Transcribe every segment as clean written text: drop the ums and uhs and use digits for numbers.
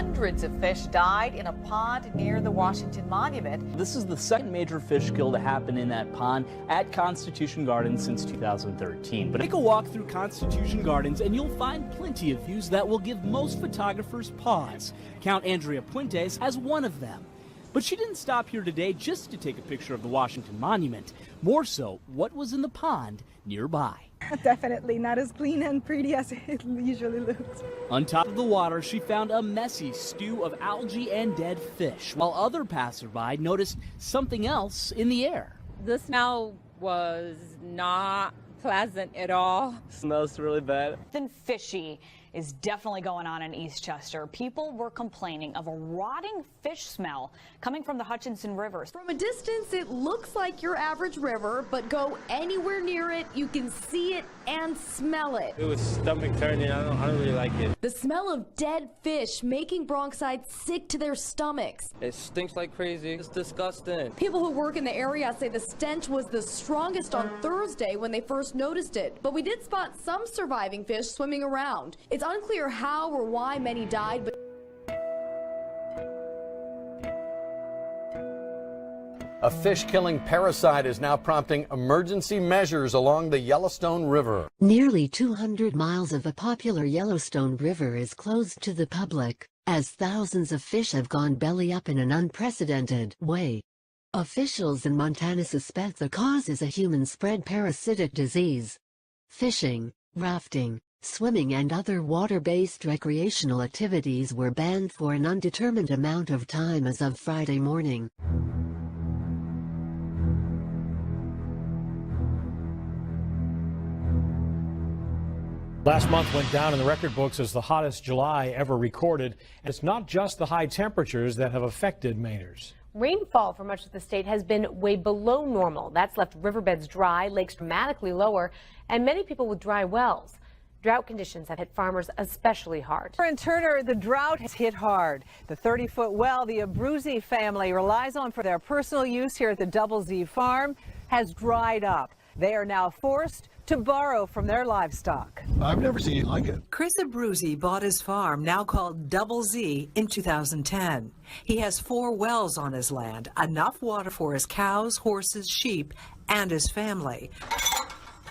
Hundreds of fish died in a pond near the Washington Monument. This is the second major fish kill to happen in that pond at Constitution Gardens since 2013. But take a walk through Constitution Gardens and you'll find plenty of views that will give most photographers pause. Count Andrea Puentes as one of them. But she didn't stop here today just to take a picture of the Washington Monument. More so, what was in the pond nearby. Definitely not as clean and pretty as it usually looks. On top of the water, she found a messy stew of algae and dead fish, while other passerby noticed something else in the air. The smell was not pleasant at all. Smells really bad. Something fishy is definitely going on in Eastchester. People were complaining of a rotting fish smell coming from the Hutchinson River. From a distance, it looks like your average river, but go anywhere near it, you can see it and smell it. It was stomach turning. I don't really like it. The smell of dead fish making Bronxites sick to their stomachs. It stinks like crazy. It's disgusting. People who work in the area say the stench was the strongest on Thursday when they first noticed it. But we did spot some surviving fish swimming around. It's unclear how or why many died, but a fish-killing parasite is now prompting emergency measures along the Yellowstone River. Nearly 200 miles of the popular Yellowstone River is closed to the public, as thousands of fish have gone belly up in an unprecedented way. Officials in Montana suspect the cause is a human-spread parasitic disease. Fishing, rafting, swimming and other water-based recreational activities were banned for an undetermined amount of time as of Friday morning. Last month went down in the record books as the hottest July ever recorded. And it's not just the high temperatures that have affected Mainers. Rainfall for much of the state has been way below normal. That's left riverbeds dry, lakes dramatically lower, and many people with dry wells. Drought conditions have hit farmers especially hard. In Turner, the drought has hit hard. The 30-foot well the Abruzzi family relies on for their personal use here at the Double Z farm has dried up. They are now forced to borrow from their livestock. I've never seen anything like it. Chris Abruzzi bought his farm, now called Double Z, in 2010. He has 4 wells on his land, enough water for his cows, horses, sheep, and his family.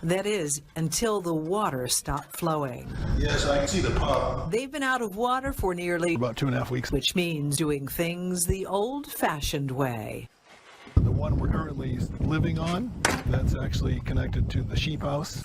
That is, until the water stopped flowing. Yes, I can see the pump. They've been out of water for nearly about 2.5 weeks, which means doing things the old-fashioned way. The one we're currently living on, that's actually connected to the sheep house.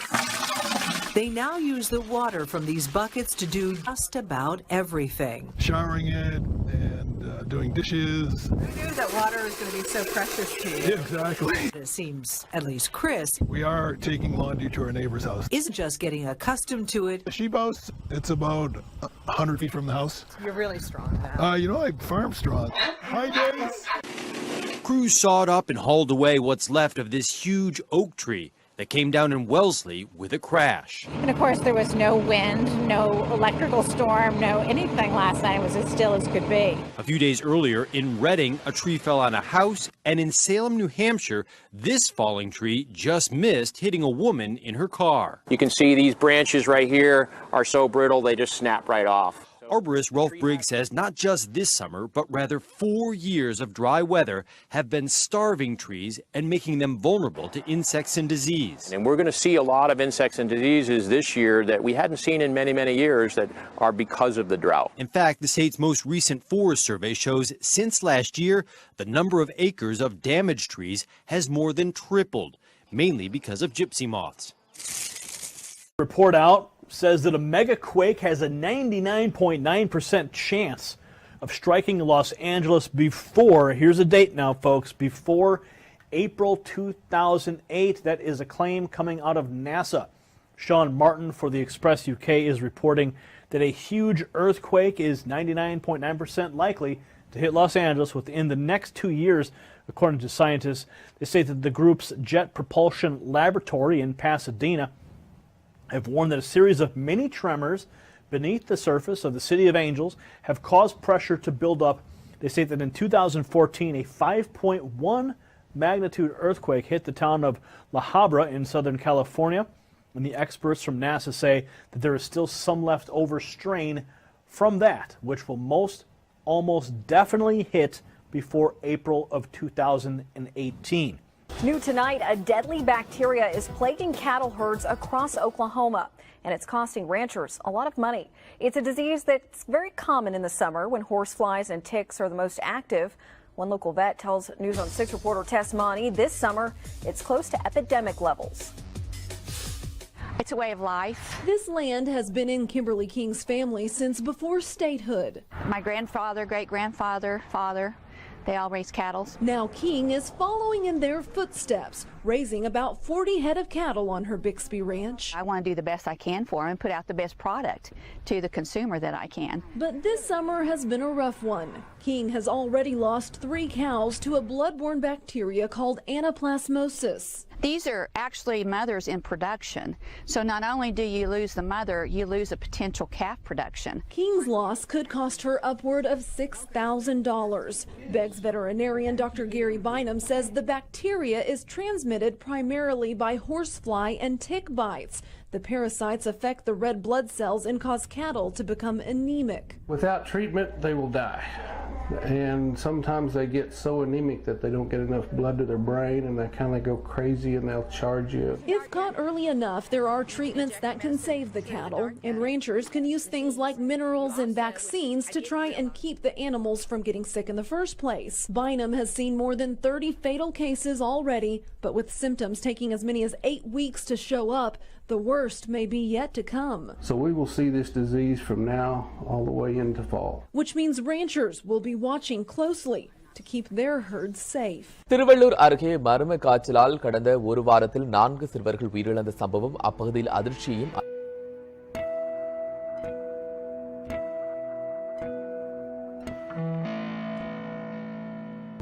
They now use the water from these buckets to do just about everything. Showering it and doing dishes. Who knew that water is going to be so precious to you? Exactly. It seems, at least Chris, we are taking laundry to our neighbor's house. Isn't just getting accustomed to it. The sheep house, it's about 100 feet from the house. You're really strong, pal. You know, I farm strong. Hi, Days. Crews sawed up and hauled away what's left of this huge oak tree that came down in Wellesley with a crash. And of course there was no wind, no electrical storm, no anything last night. It was as still as could be. A few days earlier in Reading, a tree fell on a house, and in Salem, New Hampshire, this falling tree just missed hitting a woman in her car. You can see these branches right here are so brittle they just snap right off. Arborist Rolf Briggs says not just this summer, but rather 4 years of dry weather have been starving trees and making them vulnerable to insects and disease. And we're going to see a lot of insects and diseases this year that we hadn't seen in many, many years that are because of the drought. In fact, the state's most recent forest survey shows since last year, the number of acres of damaged trees has more than tripled, mainly because of gypsy moths. Report out says that a mega quake has a 99.9% chance of striking Los Angeles before, here's a date now folks, before April 2008. That is a claim coming out of NASA. Sean Martin for the Express UK is reporting that a huge earthquake is 99.9% likely to hit Los Angeles within the next 2 years, according to scientists. They say that the group's Jet Propulsion Laboratory in Pasadena have warned that a series of mini tremors beneath the surface of the City of Angels have caused pressure to build up. They say that in 2014, a 5.1 magnitude earthquake hit the town of La Habra in Southern California, and the experts from NASA say that there is still some leftover strain from that, which will most almost definitely hit before April of 2018. New tonight, a deadly bacteria is plaguing cattle herds across Oklahoma, and it's costing ranchers a lot of money. It's a disease that's very common in the summer when horseflies and ticks are the most active. One local vet tells News on 6 reporter Tess Monty this summer it's close to epidemic levels. It's a way of life. This land has been in Kimberly King's family since before statehood. My grandfather, great-grandfather, father, they all raised cattle. Now King is following in their footsteps, raising about 40 head of cattle on her Bixby ranch. I want to do the best I can for them and put out the best product to the consumer that I can. But this summer has been a rough one. King has already lost 3 cows to a blood-borne bacteria called anaplasmosis. These are actually mothers in production. So not only do you lose the mother, you lose a potential calf production. King's loss could cost her upward of $6,000. Beggs veterinarian Dr. Gary Bynum says the bacteria is transmitted primarily by horsefly and tick bites. The parasites affect the red blood cells and cause cattle to become anemic. Without treatment, they will die. And sometimes they get so anemic that they don't get enough blood to their brain and they kind of go crazy and they'll charge you. If caught early enough, there are treatments that can save the cattle, and ranchers can use things like minerals and vaccines to try and keep the animals from getting sick in the first place. Bynum has seen more than 30 fatal cases already, but with symptoms taking as many as 8 weeks to show up, the worst may be yet to come. So we will see this disease from now all the way into fall. Which means ranchers will be watching closely to keep their herds safe. Tiruvallur அருகே மர்ம காய்ச்சலால் கடந்த ஒரு வாரத்தில் 4 சிறுவர்கள் உயிரிழந்த சம்பவம் அப்பகுதியில் அதிர்ச்சியையும்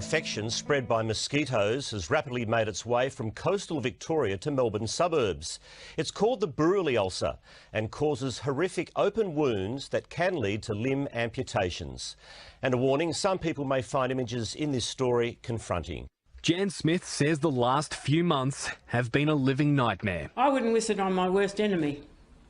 Infection spread by mosquitoes has rapidly made its way from coastal Victoria to Melbourne suburbs. It's called the Burley ulcer and causes horrific open wounds that can lead to limb amputations. And a warning, some people may find images in this story confronting. Jan Smith says the last few months have been a living nightmare. I wouldn't wish it on my worst enemy.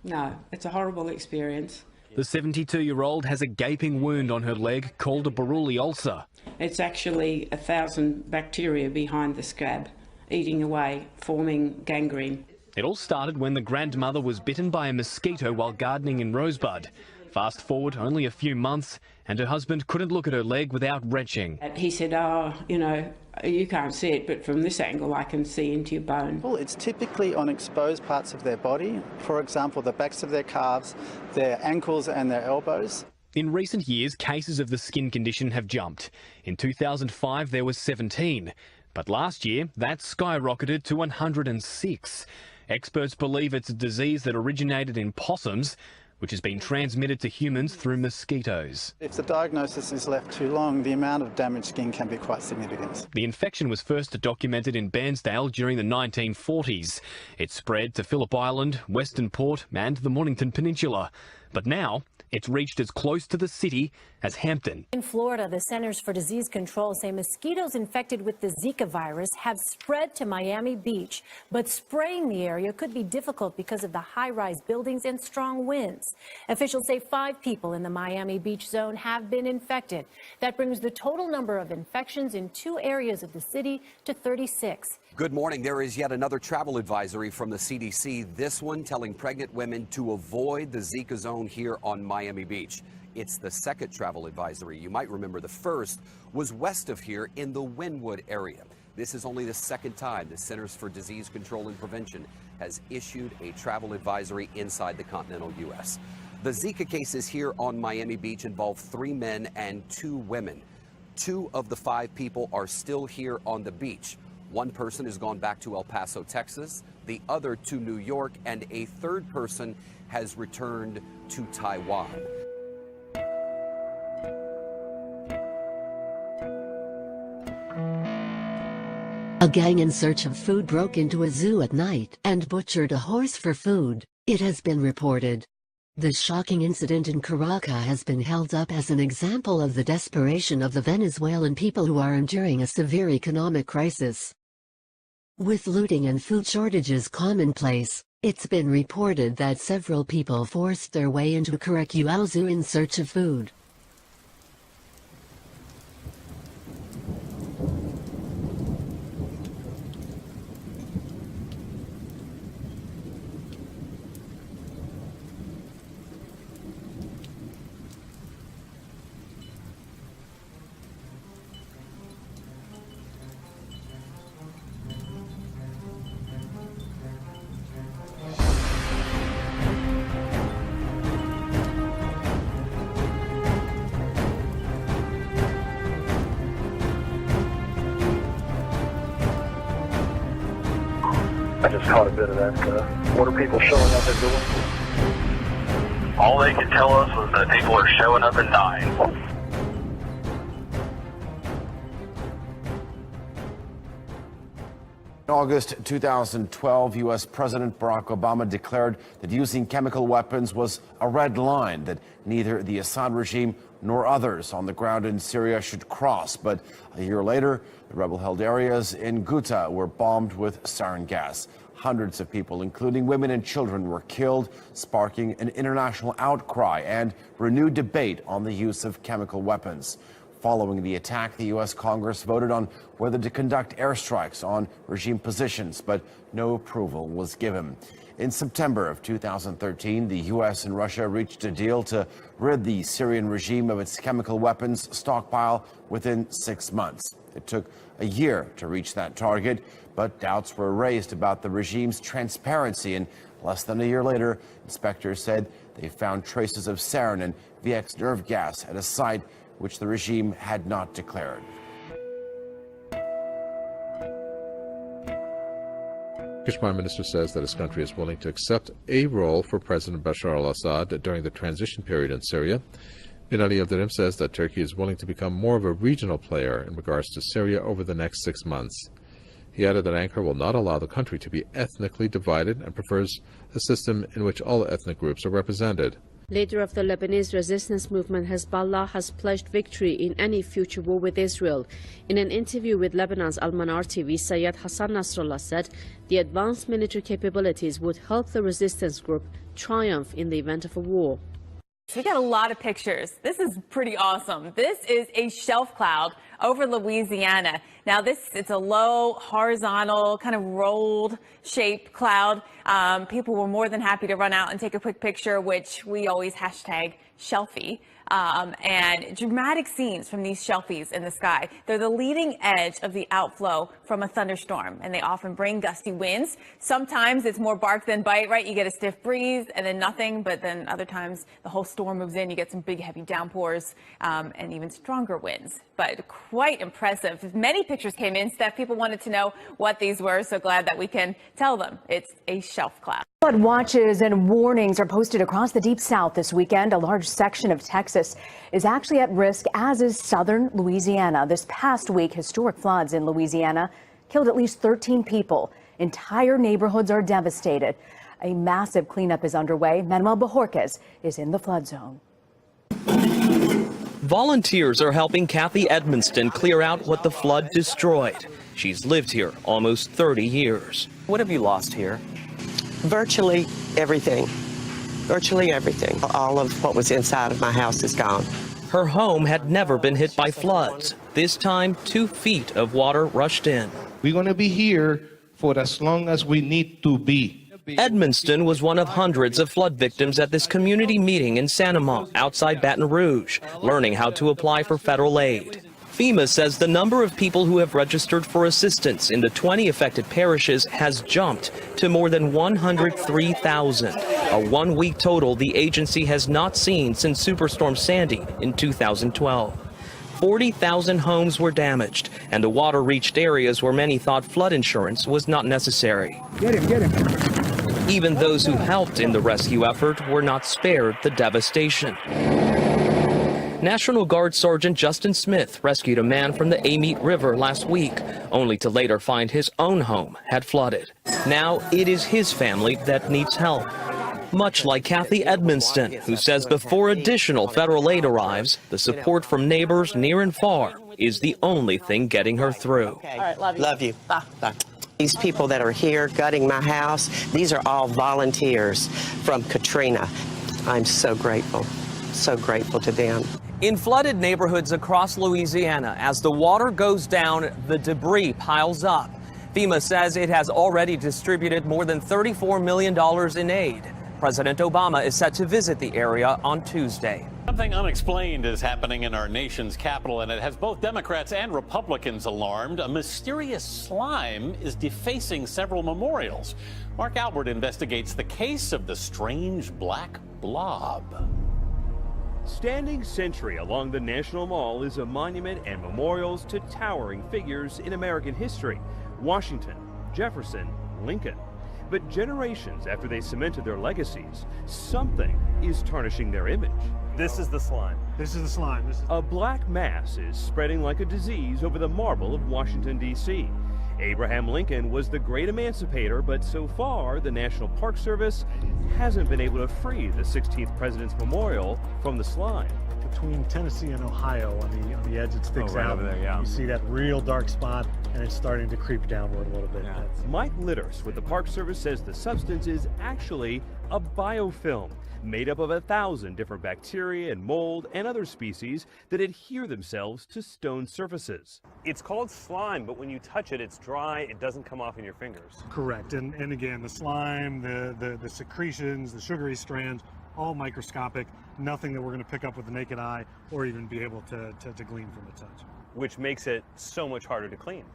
No, it's a horrible experience. The 72-year-old has a gaping wound on her leg called a Burley ulcer. It's actually 1,000 bacteria behind the scab, eating away, forming gangrene. It all started when the grandmother was bitten by a mosquito while gardening in Rosebud. Fast forward only a few months and her husband couldn't look at her leg without retching. He said, oh, you know, you can't see it, but from this angle I can see into your bone. Well, it's typically on exposed parts of their body, for example, the backs of their calves, their ankles and their elbows. In recent years, cases of the skin condition have jumped. In 2005, there was 17, but last year that skyrocketed to 106. Experts believe it's a disease that originated in possums, which has been transmitted to humans through mosquitoes. If the diagnosis is left too long, the amount of damaged skin can be quite significant. The infection was first documented in Bairnsdale during the 1940s. It spread to Phillip Island, Western Port and the Mornington Peninsula. But now it's reached as close to the city as Hampton. In Florida, the Centers for Disease Control say mosquitoes infected with the Zika virus have spread to Miami Beach, but spraying the area could be difficult because of the high-rise buildings and strong winds. Officials say 5 people in the Miami Beach zone have been infected. That brings the total number of infections in 2 areas of the city to 36. Good morning. There is yet another travel advisory from the CDC, this one telling pregnant women to avoid the Zika zone here on Miami Beach. It's the second travel advisory. You might remember the first was west of here in the Wynwood area. This is only the second time the Centers for Disease Control and Prevention has issued a travel advisory inside the continental U.S. The Zika cases here on Miami Beach involve 3 men and 2 women. 2 of the 5 people are still here on the beach. 1 person has gone back to El Paso, Texas, the other to New York, and a 3rd person has returned to Taiwan. A gang in search of food broke into a zoo at night and butchered a horse for food, it has been reported. The shocking incident in Caracas has been held up as an example of the desperation of the Venezuelan people who are enduring a severe economic crisis. With looting and food shortages commonplace, it's been reported that several people forced their way into Caracas Zoo in search of food. I just caught a bit of that. What are people showing up and doing? All they could tell us was that people are showing up and dying. In August 2012, U.S. President Barack Obama declared that using chemical weapons was a red line that neither the Assad regime nor others on the ground in Syria should cross. But a year later, the rebel-held areas in Ghouta were bombed with sarin gas. Hundreds of people, including women and children, were killed, sparking an international outcry and renewed debate on the use of chemical weapons. Following the attack, the U.S. Congress voted on whether to conduct airstrikes on regime positions, but no approval was given. In September of 2013, the U.S. and Russia reached a deal to rid the Syrian regime of its chemical weapons stockpile within 6 months. It took a year to reach that target, but doubts were raised about the regime's transparency. And less than a year later, inspectors said they found traces of sarin and VX nerve gas at a site which the regime had not declared. Turkish Prime Minister says that his country is willing to accept a role for President Bashar al-Assad during the transition period in Syria. Bin Ali Yildirim says that Turkey is willing to become more of a regional player in regards to Syria over the next 6 months. He added that Ankara will not allow the country to be ethnically divided and prefers a system in which all ethnic groups are represented. Leader of the Lebanese resistance movement Hezbollah has pledged victory in any future war with Israel. In an interview with Lebanon's Al-Manar TV, Sayyid Hassan Nasrallah said the advanced military capabilities would help the resistance group triumph in the event of a war. We got a lot of pictures. This is pretty awesome. This is a shelf cloud over Louisiana. Now it's a low, horizontal, kind of rolled shaped cloud. People were more than happy to run out and take a quick picture, which we always hashtag shelfie. And dramatic scenes from these shelfies in the sky. They're the leading edge of the outflow from a thunderstorm, and they often bring gusty winds. Sometimes it's more bark than bite, right? You get a stiff breeze and then nothing, but then other times the whole storm moves in, you get some big heavy downpours and even stronger winds. But quite impressive. Many pictures came in, Steph. People wanted to know what these were, so glad that we can tell them. It's a shelf cloud. Flood watches and warnings are posted across the Deep South this weekend. A large section of Texas is actually at risk, as is southern Louisiana. This past week, historic floods in Louisiana killed at least 13 people. Entire neighborhoods are devastated. A massive cleanup is underway. Manuel Bajorquez is in the flood zone. Volunteers are helping Kathy Edmonston clear out what the flood destroyed. She's lived here almost 30 years. What have you lost here? Virtually everything. Virtually everything. All of what was inside of my house is gone. Her home had never been hit by floods. This time, 2 feet of water rushed in. We're going to be here for as long as we need to be. Edmonston was one of hundreds of flood victims at this community meeting in Sanamon, outside Baton Rouge, learning how to apply for federal aid. FEMA says the number of people who have registered for assistance in the 20 affected parishes has jumped to more than 103,000, a one-week total the agency has not seen since Superstorm Sandy in 2012. 40,000 homes were damaged, and the water reached areas where many thought flood insurance was not necessary. Get him. Even those who helped in the rescue effort were not spared the devastation. National Guard Sergeant Justin Smith rescued a man from the Amite River last week, only to later find his own home had flooded. Now it is his family that needs help. Much like Kathy Edmonston, who says before additional federal aid arrives, the support from neighbors near and far is the only thing getting her through. Okay. All right, love you. Bye. Bye. These people that are here gutting my house, these are all volunteers from Katrina. I'm so grateful to them. In flooded neighborhoods across Louisiana, as the water goes down, the debris piles up. FEMA says it has already distributed more than $34 million in aid. President Obama is set to visit the area on Tuesday. Something unexplained is happening in our nation's capital, and it has both Democrats and Republicans alarmed. A mysterious slime is defacing several memorials. Mark Albert investigates the case of the strange black blob. Standing sentry along the National Mall is a monument and memorials to towering figures in American history: Washington, Jefferson, Lincoln. But generations after they cemented their legacies, something is tarnishing their image. This is the slime. This is the slime. A black mass is spreading like a disease over the marble of Washington, D.C. Abraham Lincoln was the great emancipator, but so far the National Park Service hasn't been able to free the 16th President's Memorial from the slime. Between Tennessee and Ohio, on the edge, it sticks out. Over there, yeah. You see that real dark spot, and it's starting to creep downward a little bit. Yeah. Mike Litters with the Park Service says the substance is actually a biofilm made up of 1,000 different bacteria and mold and other species that adhere themselves to stone surfaces. It's called slime, but when you touch it, it's dry. It doesn't come off in your fingers. Correct. And again, the slime, the secretions, the sugary strands, all microscopic, nothing that we're going to pick up with the naked eye or even be able to glean from a touch. Which makes it so much harder to clean.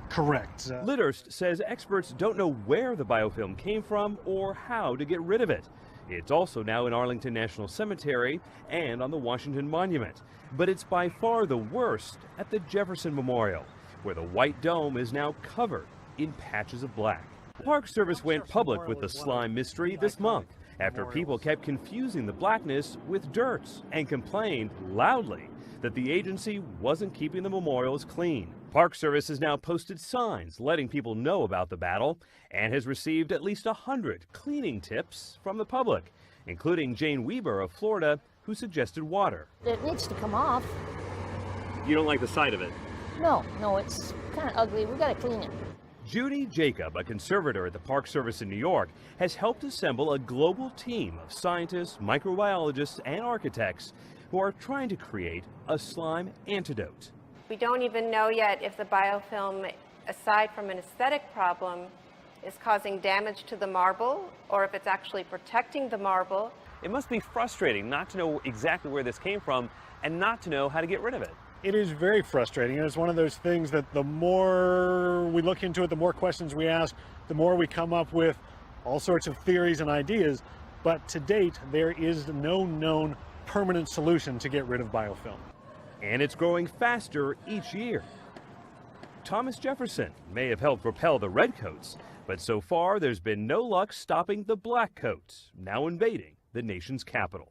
Correct. Litterst says experts don't know where the biofilm came from or how to get rid of it. It's also now in Arlington National Cemetery and on the Washington Monument. But it's by far the worst at the Jefferson Memorial, where the white dome is now covered in patches of black. The Park Service went public with the slime mystery this month after people kept confusing the blackness with dirt and complained loudly that the agency wasn't keeping the memorials clean. Park Service has now posted signs letting people know about the battle and has received at least 100 cleaning tips from the public, including Jane Weber of Florida, who suggested water. It needs to come off. You don't like the sight of it? No, it's kind of ugly. We got to clean it. Judy Jacob, a conservator at the Park Service in New York, has helped assemble a global team of scientists, microbiologists, and architects who are trying to create a slime antidote. We don't even know yet if the biofilm, aside from an aesthetic problem, is causing damage to the marble or if it's actually protecting the marble. It must be frustrating not to know exactly where this came from and not to know how to get rid of it. It is very frustrating, and it's one of those things that the more we look into it, the more questions we ask, the more we come up with all sorts of theories and ideas. But to date, there is no known permanent solution to get rid of biofilm. And it's growing faster each year. Thomas Jefferson may have helped propel the redcoats, but so far there's been no luck stopping the blackcoats, now invading the nation's capital.